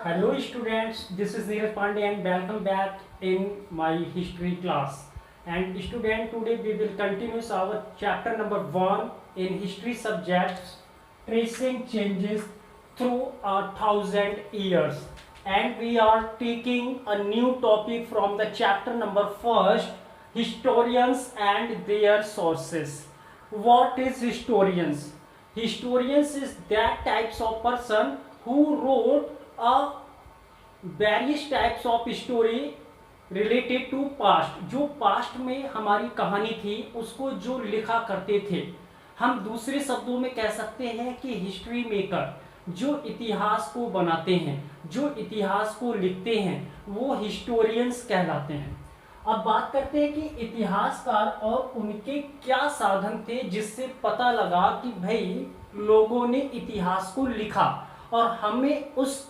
Hello students, this is Neeraj Pandey and welcome back in my history class. And student, today we will continue our chapter number 1 in history subjects, tracing changes through 1,000 years. And we are taking a new topic from the chapter number 1, historians and their sources. What is historians? Historians is that types of person who wrote a various types of story related to past, जो past में हमारी कहानी थी उसको जो लिखा करते थे। हम दूसरे शब्दों में कह सकते हैं कि हिस्ट्री मेकर जो इतिहास को बनाते हैं, जो इतिहास को लिखते हैं, वो हिस्टोरियंस कहलाते हैं। अब बात करते हैं कि इतिहासकार और उनके क्या साधन थे जिससे पता लगा कि भाई लोगों ने इतिहास को लिखा और हमें उस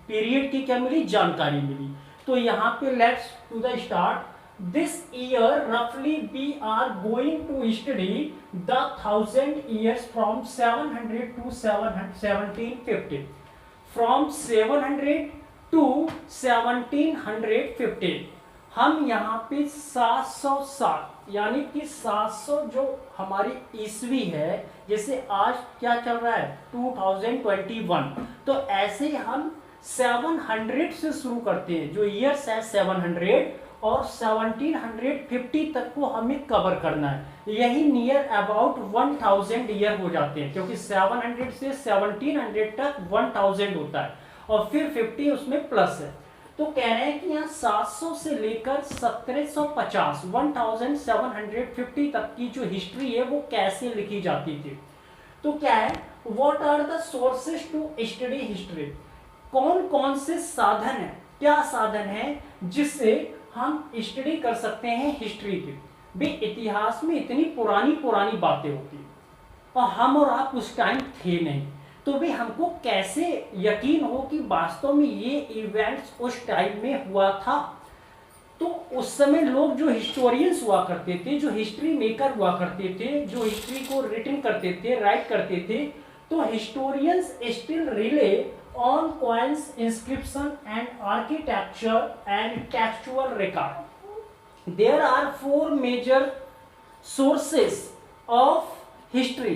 पीरियड की क्या मिली, जानकारी मिली। तो यहाँ पे let's to the start this year रफली we are going to study the 1,000 years from 700 to 1750, from 700 to 1750। हम यहाँ पे 700 साल यानी कि 700 जो हमारी ईस्वी है, जैसे आज क्या चल रहा है 2021, तो ऐसे हम 700 से शुरू करते हैं। जो ईयर्स है 700 और 1750 तक को हमें कवर करना है। यही नियर अबाउट 1000 ईयर हो जाते हैं, क्योंकि 700 से 1700 तक 1000 होता है और फिर 50 उसमें प्लस है। तो कह रहे हैं कि यहाँ 700 से लेकर 1750 1750 तक की जो हिस्ट्री है वो कैसे लिखी जाती थी। तो क्या है, what are the sources to study history, कौन कौन से साधन है, क्या साधन है जिससे हम स्टडी कर सकते हैं हिस्ट्री की। भी इतिहास में इतनी पुरानी पुरानी बातें होती हैं और हम और आप उस टाइम थे नहीं, तो भी हमको कैसे यकीन हो कि वास्तव में ये इवेंट्स उस टाइम में हुआ था। तो उस समय लोग जो हिस्टोरियंस हुआ करते थे, जो हिस्ट्री मेकर हुआ करते थे, जो हिस्ट्री को रिटन करते थे, राइट करते थे, तो historians still relay on coins, inscription and architecture and textual record. There are 4 major sources of history.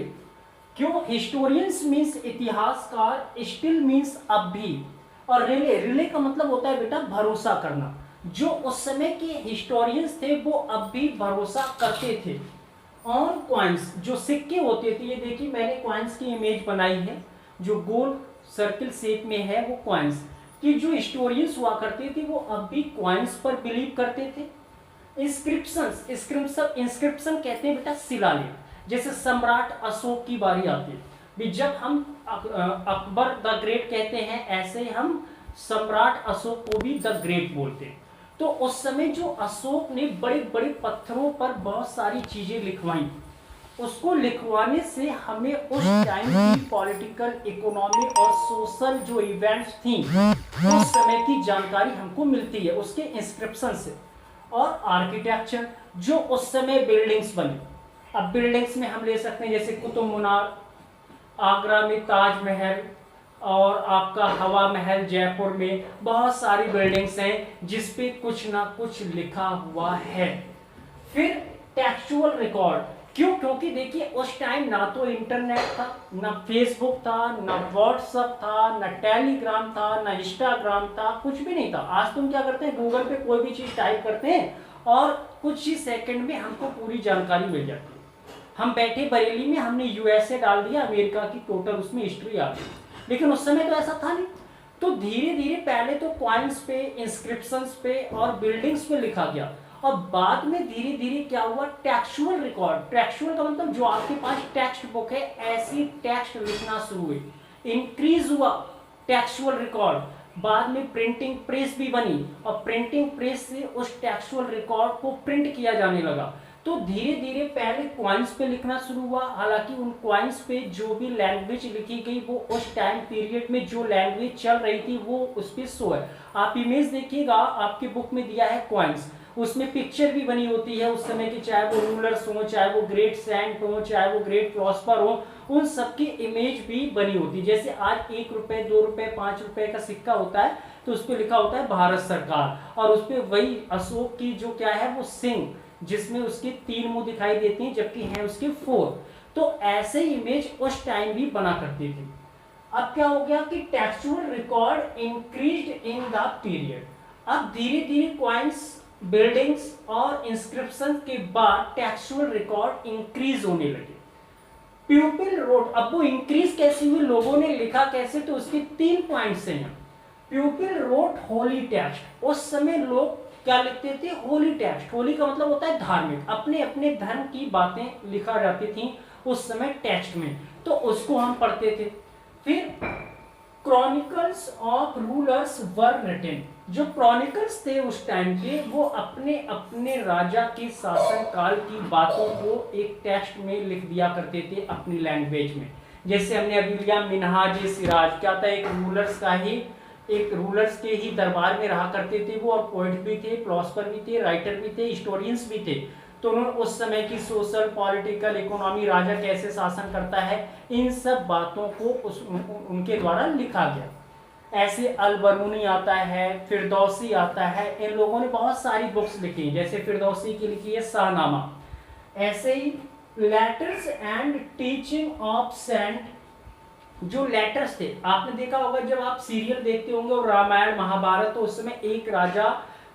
क्यों historians means इतिहासकार, still means अब भी, और रिले का मतलब होता है बेटा भरोसा करना। जो उस समय के हिस्टोरियंस थे वो अब भी भरोसा करते थे। ऑन कॉइन्स, जो सिक्के होते थे, ये देखिए मैंने कॉइन्स की इमेज बनाई है, जो गोल सर्किल शेप में है वो कॉइन्स की। जो हिस्टोरियंस हुआ करते थे वो अब भी कॉइन्स पर बिलीव करते थे। इंस्क्रिप्शन कहते हैं बेटा शिलालेख। जैसे सम्राट अशोक की बारी आती है, भी जब हम अकबर द ग्रेट कहते हैं, ऐसे हम सम्राट अशोक को भी द ग्रेट बोलते हैं। तो उस समय जो अशोक ने बड़े बड़े पत्थरों पर बहुत सारी चीजें लिखवाई, उसको लिखवाने से हमें उस टाइम की पॉलिटिकल, इकोनॉमिक और सोशल जो इवेंट्स थी उस समय की जानकारी हमको मिलती है उसके इंस्क्रिप्शन से। और आर्किटेक्चर, जो उस समय बिल्डिंग्स बनी, अब बिल्डिंग्स में हम ले सकते हैं जैसे कुतुब मीनार, आगरा में ताजमहल, और आपका हवा महल जयपुर में, बहुत सारी बिल्डिंग्स हैं जिसपे कुछ ना कुछ लिखा हुआ है। फिर टेक्सचुअल रिकॉर्ड, क्यों, क्योंकि देखिए उस टाइम ना तो इंटरनेट था, ना फेसबुक था, ना व्हाट्सएप था, ना टेलीग्राम था, ना इंस्टाग्राम था, कुछ भी नहीं था। आज तुम क्या करते हैं, गूगल पे कोई भी चीज टाइप करते हैं और कुछ ही सेकंड में हमको पूरी जानकारी मिल जाती है। हम बैठे बरेली में, हमने यूएसए डाल दिया, अमेरिका की टोटल उसमें हिस्ट्री आ गई। लेकिन उस समय तो ऐसा था नहीं। तो धीरे धीरे पहले तो कॉइन्स पे, इंस्क्रिप्शंस पे और बिल्डिंग्स पे लिखा गया, और बाद में धीरे धीरे क्या हुआ, टेक्सचुअल रिकॉर्ड। टेक्सचुअल का मतलब जो आपके पास टेक्स्ट बुक है, ऐसी टेक्स्ट लिखना शुरू हुई, इंक्रीज हुआ टेक्सचुअल रिकॉर्ड। बाद में प्रिंटिंग प्रेस भी बनी और प्रिंटिंग प्रेस से उस टेक्सचुअल रिकॉर्ड को प्रिंट किया जाने लगा। तो धीरे धीरे पहले क्वाइंस पे लिखना शुरू हुआ। हालांकि उन क्वाइंस पे जो भी लैंग्वेज लिखी गई वो उस टाइम पीरियड में जो लैंग्वेज चल रही थी वो उस पर शो है। आप इमेज देखिएगा, आपकी बुक में दिया है क्वाइंस, उसमें पिक्चर भी बनी होती है उस समय की, चाहे वो रूलर्स हो, चाहे वो ग्रेट सेंट हो, चाहे वो ग्रेट फिलोसफर हो, उन सबकी इमेज भी बनी होती। जैसे आज 1 रुपए 2 रुपए 5 रुपए का सिक्का होता है तो उस पर लिखा होता है भारत सरकार, और उस पर वही अशोक की जो क्या है वो सिंह, जिसमें उसके 3 मुंह दिखाई देते हैं जबकि हैं उसके 4। तो ऐसे इमेज उस टाइम भी बना करती थी। अब क्या हो गया कि textual record increased in the period. अब धीरे धीरे कॉइन्स, बिल्डिंग्स और इंस्क्रिप्शन के बाद टेक्सचुअल रिकॉर्ड इंक्रीज होने लगे। प्यूपिल रोड, अब वो इंक्रीज कैसे हुई, लोगों ने लिखा कैसे, तो उसके 3 पॉइंट्स हैं। प्यूपिल रोड होली टेक्स्ट, उस समय लोग क्या लिखते थे, होली टेक्स्ट। होली का मतलब होता है धार्मिक, अपने अपने धर्म की बातें लिखा जाती थी उस समय टेक्स्ट में, तो उसको हम पढ़ते थे। फिर chronicles of rulers were written, जो क्रॉनिकल्स थे उस टाइम के, वो अपने अपने राजा के शासन काल की बातों को एक टेक्स्ट में लिख दिया करते थे अपनी लैंग्वेज में। जैसे हमने अभी लिया मिनहाज सिराज, क्या था, एक रूलर्स के ही दरबार में रहा करते थे वो, और पोइट भी थे, फिलोसफर भी थे, राइटर भी थे, हिस्टोरियंस भी थे। तो उन्होंने उस समय की सोशल, पॉलिटिकल, इकोनॉमी, राजा कैसे शासन करता है, इन सब बातों को उनके द्वारा लिखा गया। ऐसे अल-बरूनी आता है, फिरदौसी आता है, इन लोगों ने बहुत सारी बुक्स लिखी, जैसे फिरदौसी की लिखी है शाहनामा। ऐसे ही letters and teaching of saint, जो लेटर्स थे, आपने देखा होगा जब आप सीरियल देखते होंगे और रामायण महाभारत, तो उस समय एक राजा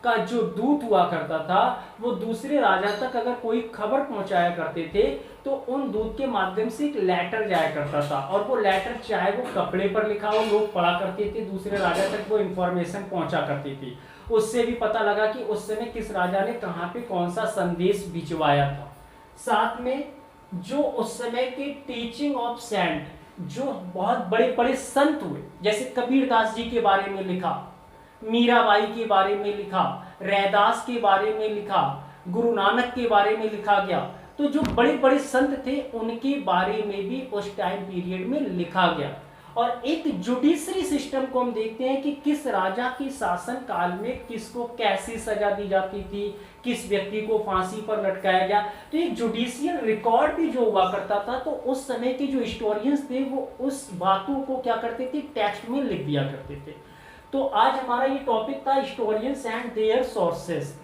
का जो दूत हुआ करता था वो दूसरे राजा तक अगर कोई खबर पहुंचाया करते थे तो उन दूत के माध्यम से एक लेटर जाया करता था, और वो लेटर चाहे वो कपड़े पर लिखा हो, लोग पढ़ा करते थे, दूसरे राजा तक वो इंफॉर्मेशन पहुंचा करती थी। उससे भी पता लगा कि उस समय किस राजा ने कहाँ पे कौन सा संदेश भिजवाया था। साथ में जो उस समय के टीचिंग ऑफ सेंट, जो बहुत बड़े बड़े संत हुए, जैसे कबीरदास जी के बारे में लिखा, मीराबाई के बारे में लिखा, रैदास के बारे में लिखा, गुरु नानक के बारे में लिखा गया। तो जो बड़े बड़े संत थे उनके बारे में भी उस टाइम पीरियड में लिखा गया। और एक जुडिशरी सिस्टम को हम देखते हैं कि किस राजा के शासन काल में किसको कैसी सजा दी जाती थी, किस व्यक्ति को फांसी पर लटकाया गया। तो एक जुडिशियल रिकॉर्ड भी जो हुआ करता था, तो उस समय के जो हिस्टोरियंस थे वो उस बातों को क्या करते थे, टेक्स्ट में लिख दिया करते थे। तो आज हमारा ये टॉपिक था historians and their sources.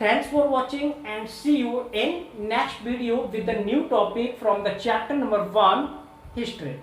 Thanks for watching and see you in next video with a new topic from the chapter number 1, history.